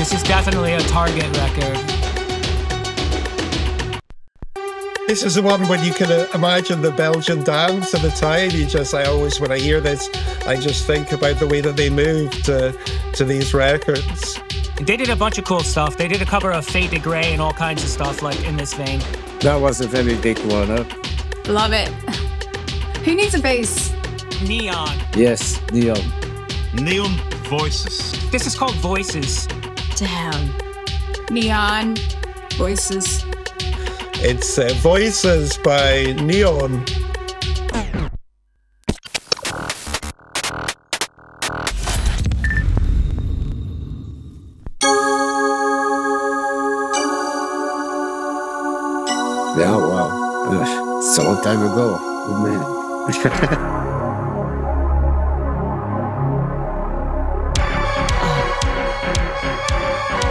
This is definitely a Target record. This is the one when you can imagine the Belgian dance at the time. When I hear this, I just think about the way that they moved to these records. They did a bunch of cool stuff. They did a cover of Fade to Grey and all kinds of stuff like in this vein. That was a very big one, huh? Love it. Who needs a bass? Neon. Yes, Neon. Neon Voices. This is called Voices. Damn. Neon Voices. It's Voices by Neon. Yeah, wow. It's a long time ago. Oh, man.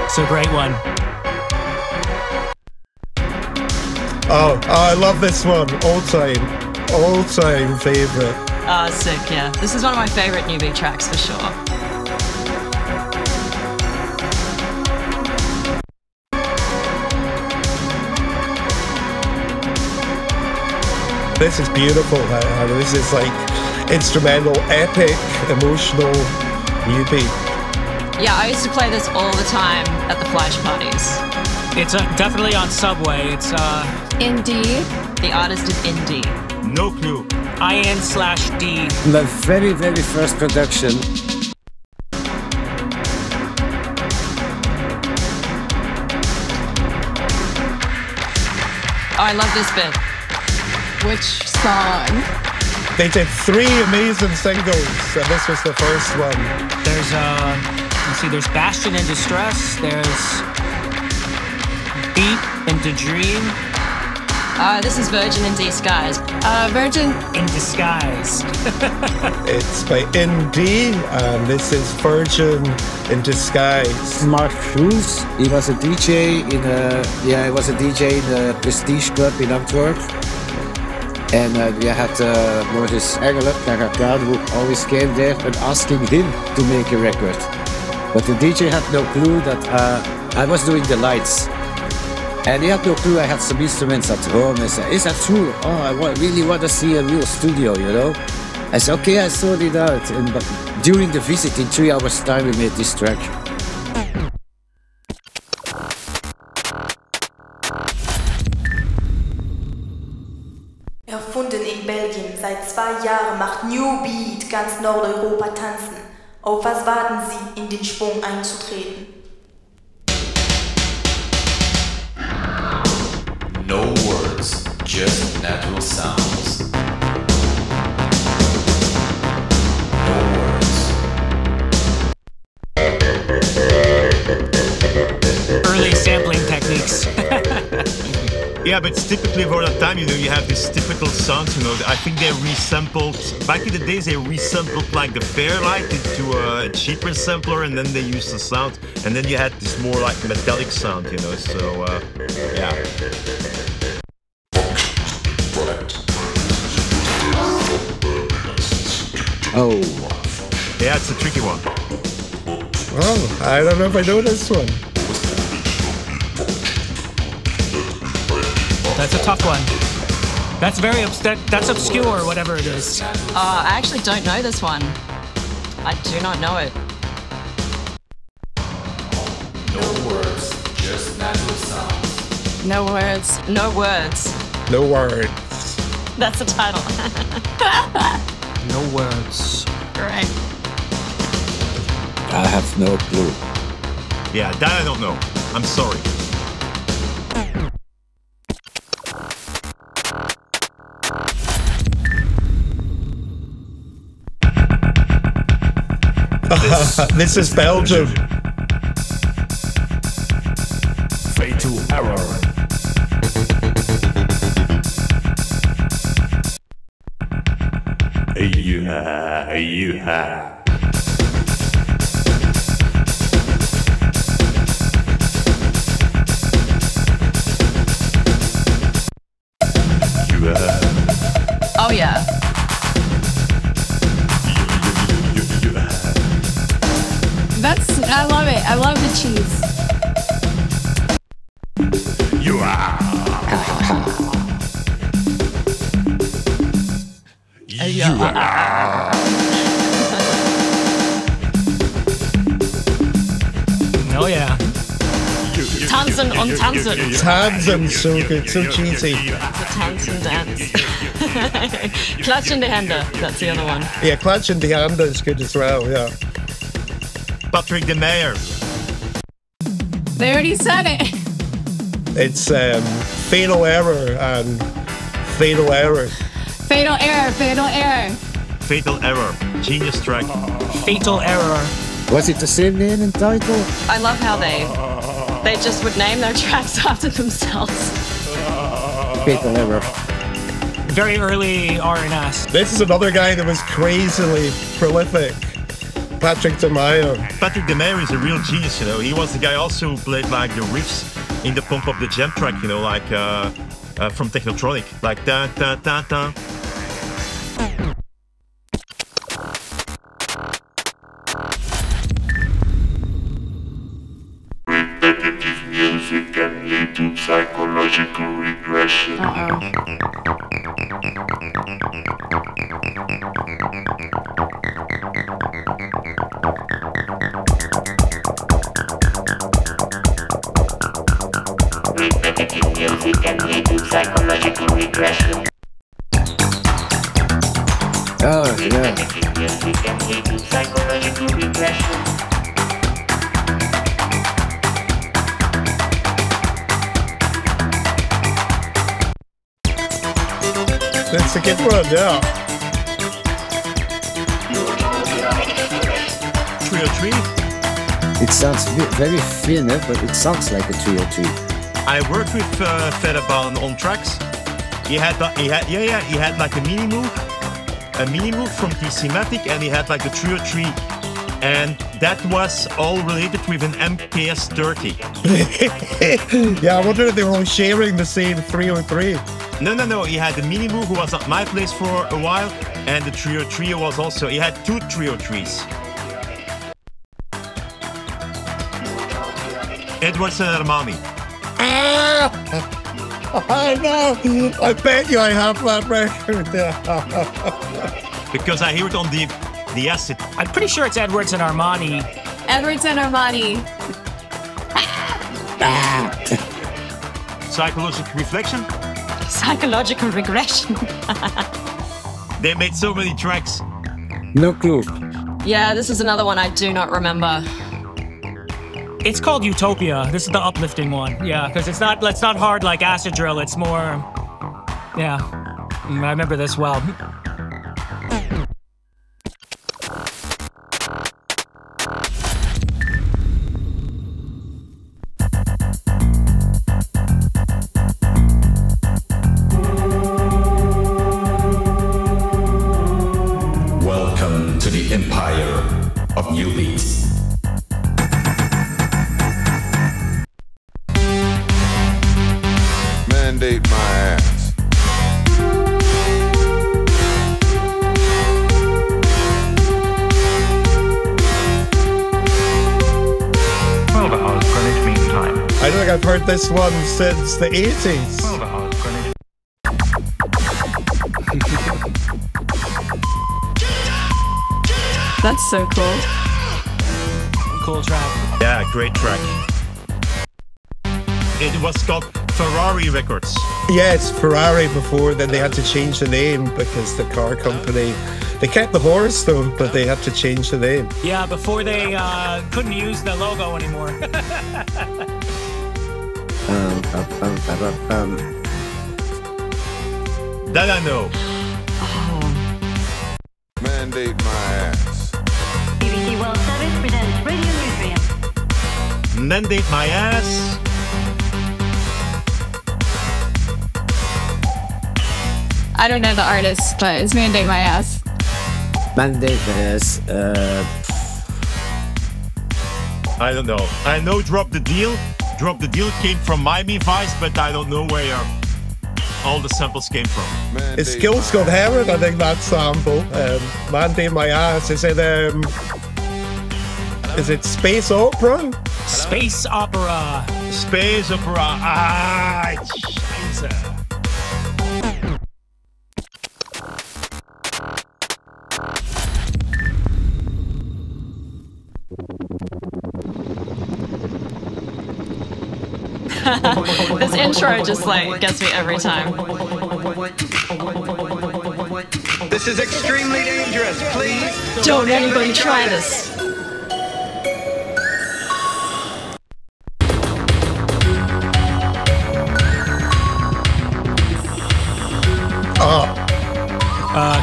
It's a great one. Oh, I love this one. All time favorite. Sick, yeah. This is one of my favorite New Beat tracks for sure. This is beautiful. This is like instrumental, epic, emotional New Beat. Yeah, I used to play this all the time at the flash parties. It's definitely on Subway. It's Indie. The artist is Indie. No clue. IN/D. The very, very first production. Oh, I love this bit. Which song? They did 3 amazing singles, and this was the first one. There's let's see, there's Bastion in Distress, there's Beat into Dream. This is Virgin in Disguise. Virgin In Disguise. It's by Indie, and this is Virgin in Disguise. Mark Cruz, he was a DJ in a Prestige Club in Antwerp. And we had Maurice Engelert, Karakar, who always came there and asking him to make a record. But the DJ had no clue that I was doing the lights. And he had no clue I had some instruments at home. I said, is that true? Oh, I really want to see a real studio, you know? I said, okay, I sorted it out. But during the visit, in 3 hours' time, we made this track. Erfunden in Belgien, seit 2 Jahren macht New Beat ganz Nordeuropa tanzen. Auf was warten Sie, in den Schwung einzutreten? No words, just natural sounds. No words. Early sampling techniques. Yeah, but it's typically for that time, you have these typical sounds, I think they resampled, back in the days they resampled like the Fairlight into a cheaper sampler, and then they used the sound, and then you had this more like metallic sound, so yeah. Oh. Yeah, it's a tricky one. Oh, I don't know if I know this one. That's a tough one. That's that's obscure, whatever it is. I actually don't know this one. I do not know it. No words, just natural sounds. No words. No words. No words. That's the title. No words. Great. I have no clue. Yeah, that I don't know. I'm sorry. This is Belgium. Fatal error. Oh yeah. I love love the cheese. You are. You are. Oh yeah. Tanzen und Tanzen. Tanzen's so good, so cheesy. The Tanzen dance. Clutch in the Hände, that's the other one. Yeah, Clutch in the Hand is good as well, yeah. Patrick de Meyer. They already said it. It's Fatal Error and Fatal Error. Fatal error, fatal error. Fatal Error. Genius track. Fatal Error. Was it the same name and title? I love how they just would name their tracks after themselves. Fatal Error. Very early R&S. This is another guy that was crazily prolific. Patrick de Meyer. Patrick de Meyer is a real genius, you know. He was the guy also who played like the riffs in the Pump Up the Jam track, you know, like from Technotronic. Like da da da da. Repetitive music can lead to psychological regression. Repetitive music can lead to psychological regression. Oh, yeah. Repetitive music can lead to psychological regression. That's a good one, yeah. 303. It sounds very thin, but it sounds like a 303. I worked with Fedderbaum on tracks. He had like a mini move from TC-Matic, and he had like a 303, and that was all related with an MKS 30. Yeah, I wonder if they were all sharing the same 303. No. He had the mini move who was at my place for a while, and the 303 was also. He had two 303s. Edwardson and Armani. I know. I bet you I have that record. Because I hear it on the acid. I'm pretty sure it's Edwards and Armani. Edwards and Armani. Psychological reflection. Psychological regression. They made so many tracks. No clue. Yeah, this is another one I do not remember. It's called Utopia. This is the uplifting one. Yeah, because it's not hard like Acid Drill. It's more, yeah. I remember this well. Welcome to the empire of New Beats. Mandate my ass. I don't think I've heard this one since the 80s. That's so cool. Cool track. Yeah, great track. It was called Ferrari Records. Yes, Ferrari before, then they had to change the name because the car company, they kept the horse though, but they had to change the name. Yeah, before they couldn't use the logo anymore. That I know. Mandate my ass. BBC World Service presents Radio Nutrient. Mandate my ass. I don't know the artist, but it's Mandate My Ass. Mandate is I don't know. I know Drop the Deal. Drop the Deal came from Miami Vice, but I don't know where all the samples came from. It's Skills Got Heron, I think that sample. Mandate My Ass. Is it Is it space opera? Space opera. Space opera. Ah, scheiße. This intro just like gets me every time. This is extremely dangerous. Please don't anybody try this.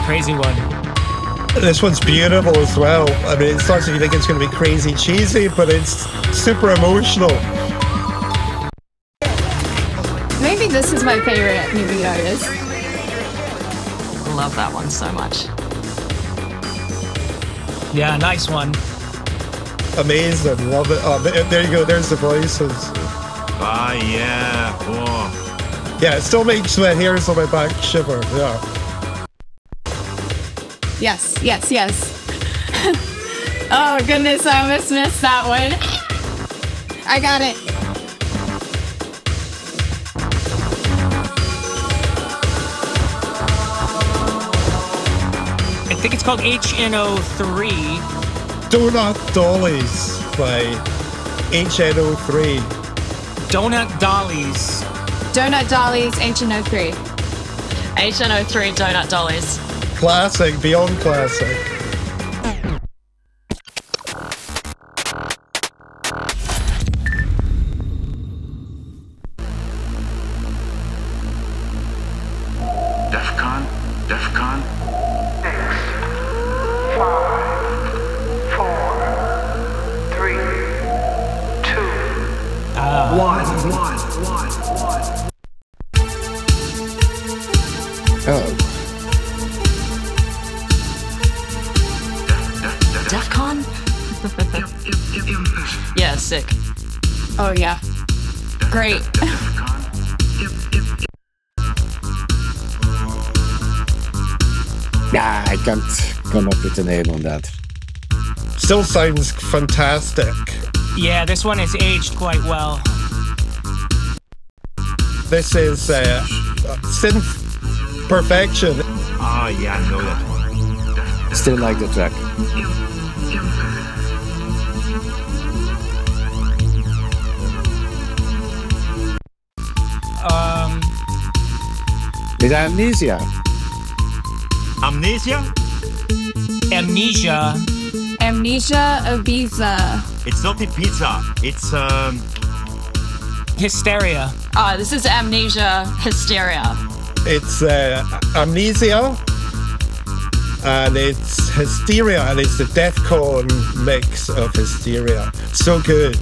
Crazy one. This one's beautiful as well. I mean, it starts if you think it's going to be crazy cheesy, but it's super emotional. Maybe this is my favorite New Beat artist. Love that one so much. Yeah, nice one. Amazing. Love it. Oh, there you go. There's the voices. Ah, yeah. Oh. Yeah, it still makes the hairs on my back shiver. Yeah. Yes, yes, yes. Oh, goodness, I almost missed that one. I got it. I think it's called HNO3. Donut Dollies by HNO3. Donut Dollies. Donut Dollies, HNO3. HNO3 Donut Dollies. Classic, beyond classic. DEFCON. 6, 5, 4, 3, 2, 1. Oh. DEFCON? Yeah, sick. Oh, yeah. Great. Yeah, I can't come up with a name on that. Still sounds fantastic. Yeah, this one is aged quite well. This is synth perfection. Ah, yeah, I know that one. Still like the track. Is Amnesia? Amnesia? Amnesia. Amnesia Ibiza. It's not Ibiza. It's Hysteria. This is Amnesia Hysteria. It's Amnesia, and it's Hysteria, and it's the Defcon mix of Hysteria. So good.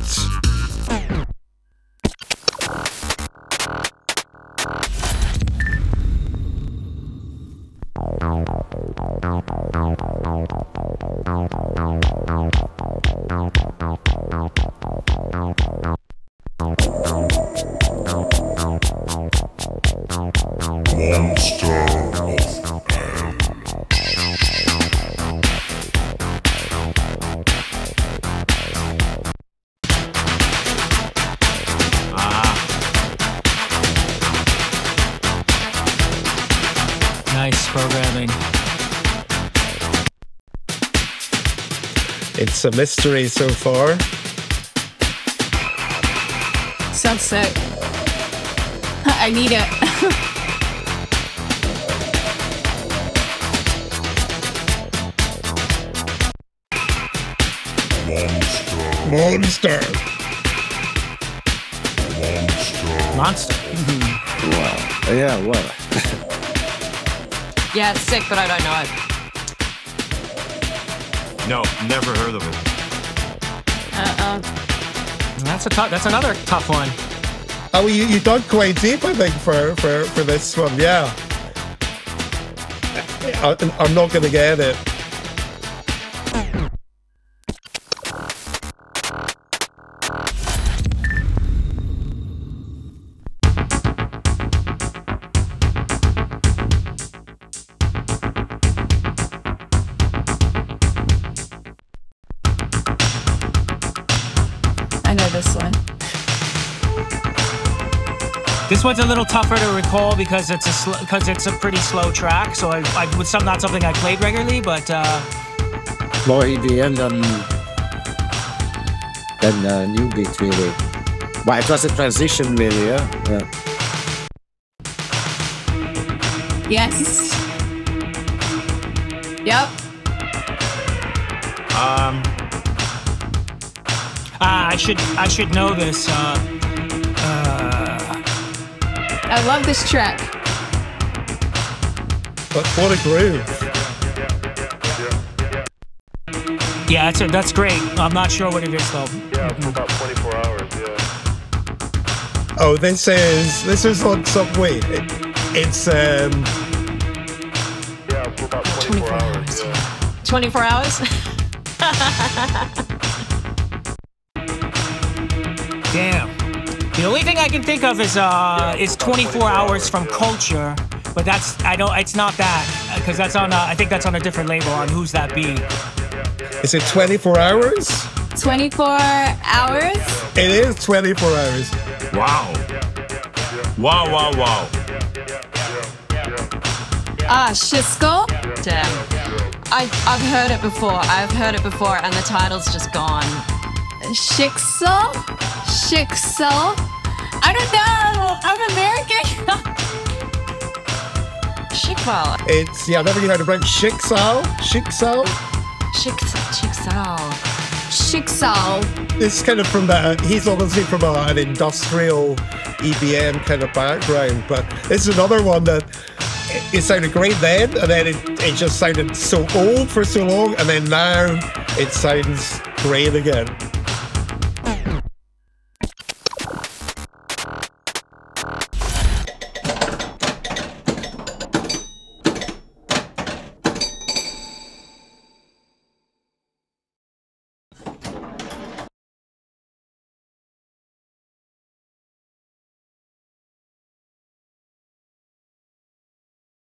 Nice programming. It's a mystery so far. Sounds sick. I need it. Monster. Monster. Wow. Yeah, well. Yeah, it's sick, but I don't know it. no, never heard of it. That's another tough one. Oh, you dug quite deep, I think, for this one. Yeah. I'm not going to get it. this one. This one's a little tougher to recall because it's a pretty slow track. So I was not something I played regularly, but more EBM than New Beat really. Well, it was a transition really, yeah. Yes. Yep. I should know this. I love this track. But what a groove. Yeah, that's great. I'm not sure what it is though. Yeah, for about 24 hours, yeah. Oh, this is on Subway. It's Yeah, for about 24 hours, yeah. 24 hours? Damn. The only thing I can think of is 24 hours from Culture, but it's not that because that's on I think that's on a different label on Who's That Be. Is it 24 hours? 24 hours? It is 24 hours. Wow. Wow. Schisko? Damn. I've heard it before. And the title's just gone. Shixel? I don't know. I'm American. Shikval. It's, I've never heard about Shixal. Chicksal. It's kind of from that, he's obviously from an industrial EBM kind of background, but this is another one that it sounded great then, and then it just sounded so old for so long, and then now it sounds great again.